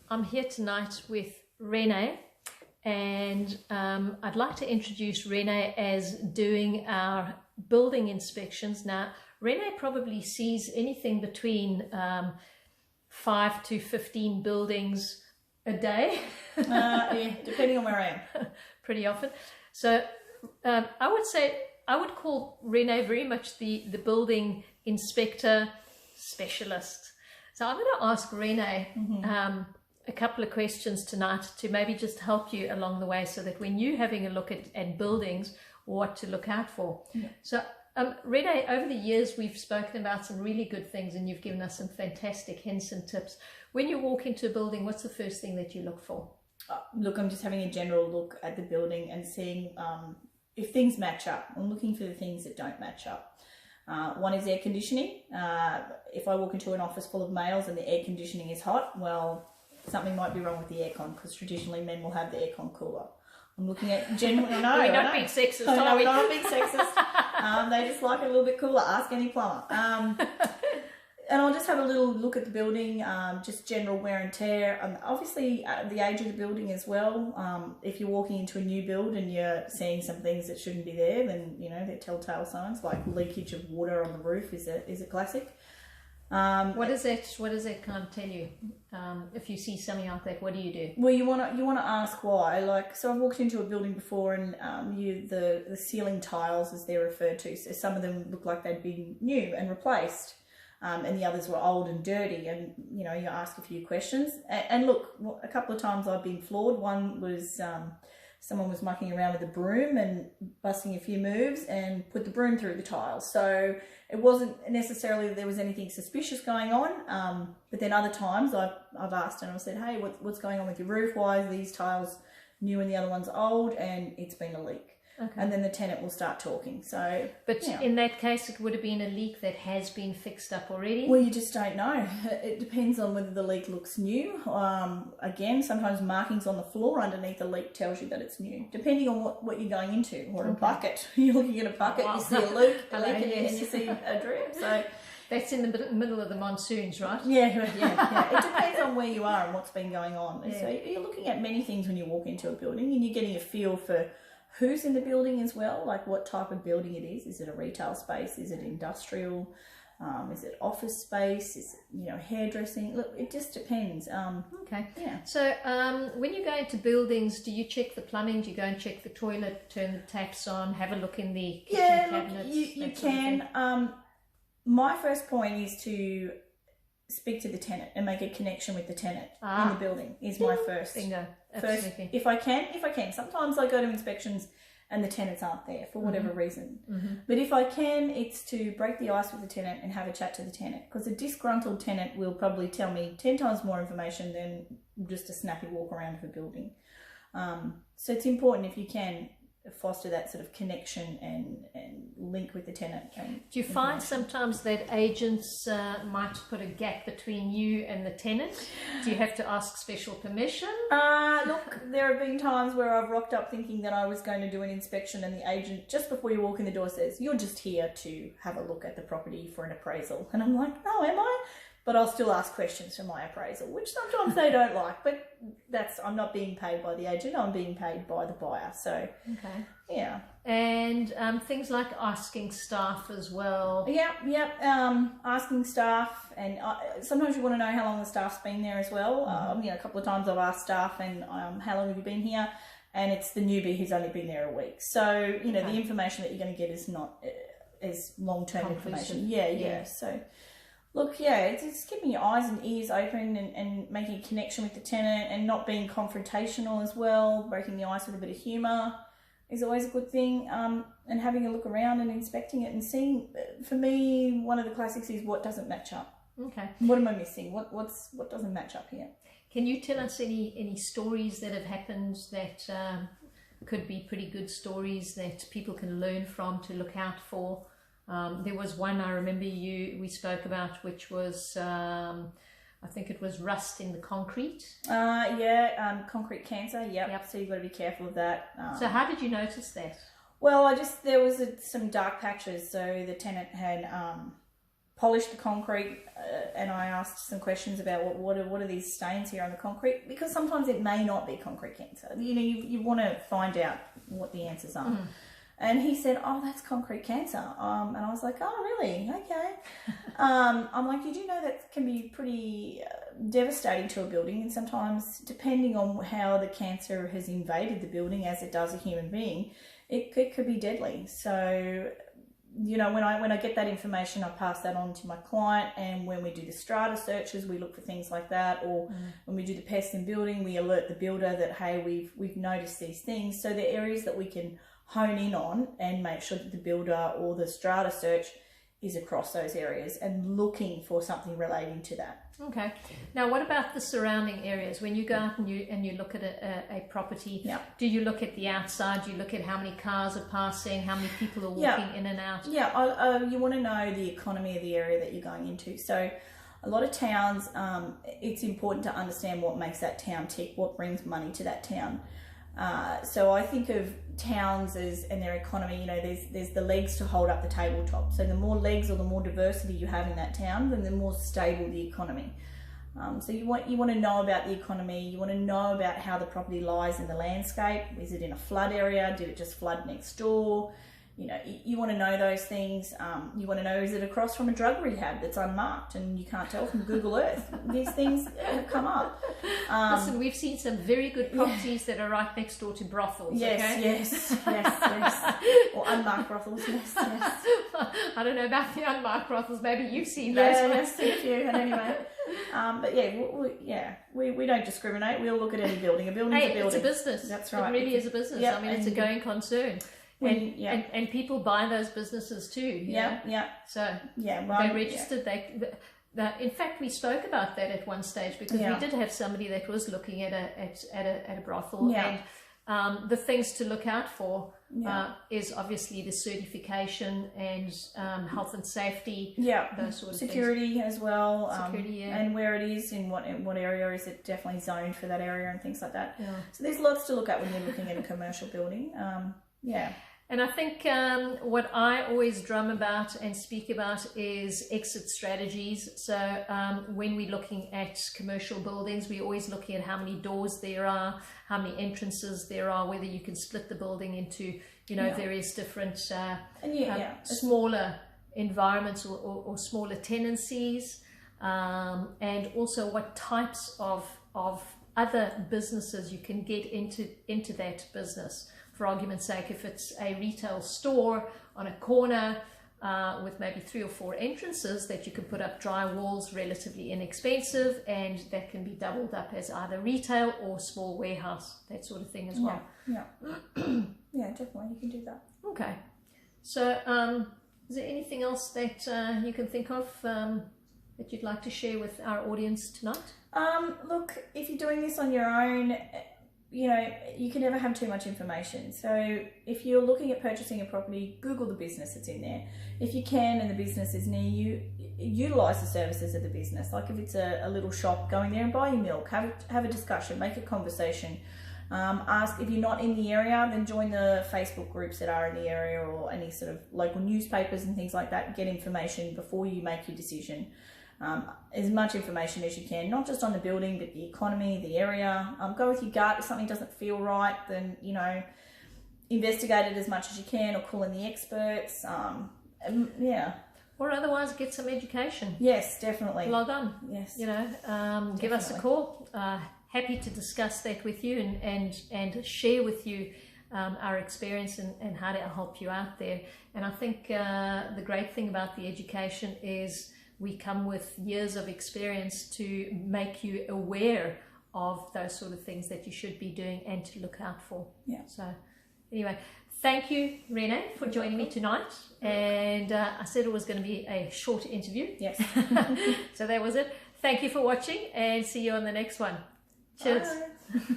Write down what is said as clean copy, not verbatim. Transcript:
I'm here tonight with Renee, and I'd like to introduce Renee as doing our building inspections. Now, Renee probably sees anything between 5 to 15 buildings a day. Yeah, depending on where I am. Pretty often. So I would say, I would call Renee very much the building inspector specialist. So I'm going to ask Renee a couple of questions tonight to maybe just help you along the way, so that when you're having a look at buildings, what to look out for. Yeah. So Renee, over the years we've spoken about some really good things, and you've given us some fantastic hints and tips. When you walk into a building, what's the first thing that you look for? Look, I'm just having a general look at the building and seeing if things match up. I'm looking for the things that don't match up. One is air conditioning. If I walk into an office full of males and the air conditioning is hot, well, something might be wrong with the aircon, because traditionally men will have the aircon cooler. I'm looking at generally. We're not being sexist, No, are we? we're not being sexist. They just like it a little bit cooler. Ask any plumber. And I'll just have a little look at the building, just general wear and tear, and obviously the age of the building as well. If you're walking into a new build and you're seeing some things that shouldn't be there, then you know they're telltale signs, like leakage of water on the roof is a classic. What does that kind of tell you? If you see something like that, what do you do? Well, you want to ask why. Like, so I've walked into a building before, and the ceiling tiles, as they're referred to, so some of them look like they'd been new and replaced. And the others were old and dirty, and you know, you ask a few questions. And look, a couple of times I've been floored. One was someone was mucking around with a broom and busting a few moves and put the broom through the tiles. So it wasn't necessarily that there was anything suspicious going on. But then other times I've asked and I've said, hey, what's going on with your roof? Why are these tiles new and the other one's old? And it's been a leak. Okay. And then the tenant will start talking. So, but in that case, it would have been a leak that has been fixed up already. Well, you just don't know. It depends on whether the leak looks new. Again, sometimes markings on the floor underneath the leak tells you that it's new, depending on what you're going into. Or a bucket. You're looking at a bucket, you see a leak, and you see a drip. So that's in the middle of the monsoons, right? Yeah. It depends on where you are and what's been going on. Yeah. So you're looking at many things when you walk into a building, and you're getting a feel for who's in the building as well, like what type of building it is. Is it a retail space? Is it industrial? Is it office space? Is it, hairdressing? Look, it just depends. Okay. Yeah. So when you go into buildings, do you check the plumbing? Do you go and check the toilet, turn the taps on, have a look in the kitchen cabinets? You can. My first point is to speak to the tenant and make a connection with the tenant in the building is my first. Bingo. Absolutely. If I can. Sometimes I go to inspections and the tenants aren't there for whatever reason. But if I can, it's to break the ice with the tenant and have a chat to the tenant, because a disgruntled tenant will probably tell me 10 times more information than just a snappy walk around of a building. So it's important, if you can, foster that sort of connection and link with the tenant. Do you find sometimes that agents might put a gap between you and the tenant? Do you have to ask special permission? Look, there have been times where I've rocked up thinking that I was going to do an inspection, and the agent, just before you walk in the door, says, you're just here to have a look at the property for an appraisal. And I'm like, oh, am I? But I'll still ask questions for my appraisal, which sometimes they don't like. But I'm not being paid by the agent, I'm being paid by the buyer. So, okay. Yeah. And things like asking staff as well. Yep. Asking staff, and sometimes you want to know how long the staff's been there as well. A couple of times I've asked staff, and how long have you been here? And it's the newbie who's only been there a week. So, the information that you're going to get is not as long-term information. Yeah. So, look, it's keeping your eyes and ears open and making a connection with the tenant, and not being confrontational as well. Breaking the ice with a bit of humour is always a good thing, and having a look around and inspecting it and seeing. For me, one of the classics is what doesn't match up. Okay. What am I missing? What doesn't match up here? Can you tell us any stories that have happened that could be pretty good stories that people can learn from, to look out for? There was one I remember we spoke about, which was I think it was rust in the concrete. Concrete cancer. Yep. So you've got to be careful of that. So how did you notice that? Well, there was some dark patches. So the tenant had polished the concrete, and I asked some questions about what are these stains here on the concrete, because sometimes it may not be concrete cancer. You know, you want to find out what the answers are. And he said, oh, that's concrete cancer. And I was like, oh, really? Okay. I'm like, you do know that can be pretty devastating to a building, and sometimes, depending on how the cancer has invaded the building, as it does a human being, it could be deadly. So, you know, when I get that information, I pass that on to my client, and when we do the strata searches, we look for things like that, or when we do the pests in building, we alert the builder that, hey, we've noticed these things. So the areas that we can hone in on and make sure that the builder or the strata search is across those areas and looking for something relating to that. Okay. Now, what about the surrounding areas? When you go out and you look at a property, do you look at the outside? Do you look at how many cars are passing, how many people are walking in and out? Yeah, you want to know the economy of the area that you're going into. So a lot of towns, it's important to understand what makes that town tick, what brings money to that town. So I think of towns and their economy, you know, there's the legs to hold up the tabletop. So the more legs or the more diversity you have in that town, then the more stable the economy. So you want to know about the economy. You want to know about how the property lies in the landscape. Is it in a flood area? Did it just flood next door? You know, you want to know those things. You want to know, is it across from a drug rehab that's unmarked and you can't tell from Google Earth? These things have come up. Listen, we've seen some very good properties that are right next door to brothels. Yes, okay? yes. Or unmarked brothels, yes. I don't know about the unmarked brothels. Maybe you've seen those ones. Yes, a few. And anyway, but we don't discriminate. We'll look at any building. A building's a building. It's a business. That's right. It really is a business. I mean, it's a going concern. And people buy those businesses too. So they registered. In fact, we spoke about that at one stage, because we did have somebody that was looking at a brothel, and the things to look out for is obviously the certification and health and safety. Those sort of security things. As well. Security, and where it is, in what area is it definitely zoned for that area, and things like that. So there's lots to look at when you're looking at a commercial building. And I think what I always drum about and speak about is exit strategies. So when we're looking at commercial buildings, we're always looking at how many doors there are, how many entrances there are, whether you can split the building into, various different smaller environments or smaller tenancies, and also what types of other businesses you can get into that business. For argument's sake, if it's a retail store on a corner with maybe 3 or 4 entrances that you can put up dry walls, relatively inexpensive, and that can be doubled up as either retail or small warehouse, that sort of thing as well. Yeah, definitely, you can do that. Okay. So is there anything else that you can think of that you'd like to share with our audience tonight? Look, if you're doing this on your own, you can never have too much information. So if you're looking at purchasing a property, Google the business that's in there. If you can and the business is near you, utilize the services of the business. Like if it's a little shop, go in there and buy your milk, have a discussion, make a conversation. Ask, if you're not in the area, then join the Facebook groups that are in the area, or any sort of local newspapers and things like that. Get information before you make your decision. As much information as you can, not just on the building, but the economy, the area. Go with your gut. If something doesn't feel right, then, investigate it as much as you can, or call in the experts. Or otherwise get some education. Yes, definitely. Log on. Yes. Give us a call. Happy to discuss that with you and share with you our experience and how to help you out there. And I think the great thing about the education is we come with years of experience to make you aware of those sort of things that you should be doing and to look out for. So anyway, thank you, Renee, for joining me tonight. And I said it was going to be a short interview. Yes. So that was it. Thank you for watching, and see you on the next one. Cheers. Bye.